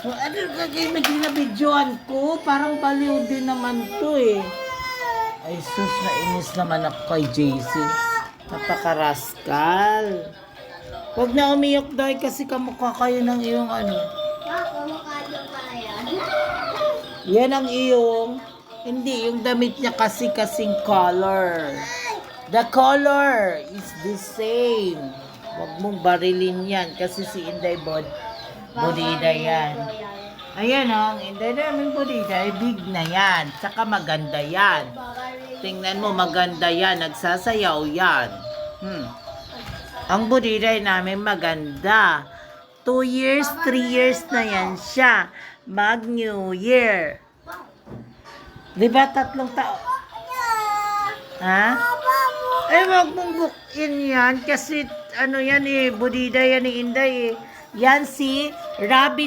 So, ano kagay may ginabidyoan ko? Parang baliw din naman to eh. Ay sus, nainis naman ako kay JC. Napaka-rascal. Huwag na umiyok dahil kasi kamukha kayo ng iyong ano. Yan ang iyong, hindi, yung damit niya kasi kasing color. The color is the same. Huwag mong barilin yan kasi si Inday Bodida yan. Ayan o, ang Inday namin Bodida, big na yan. Tsaka maganda yan. Tingnan mo, maganda yan. Nagsasayaw yan. Ang Bodida namin maganda. 2 years, 3 years na yan siya. Mag-New Year. Diba 3 taon? Ha? Eh, wag mong bukin yan kasi ano yan eh, Bodida yan ni Inday eh. Yan si Rabi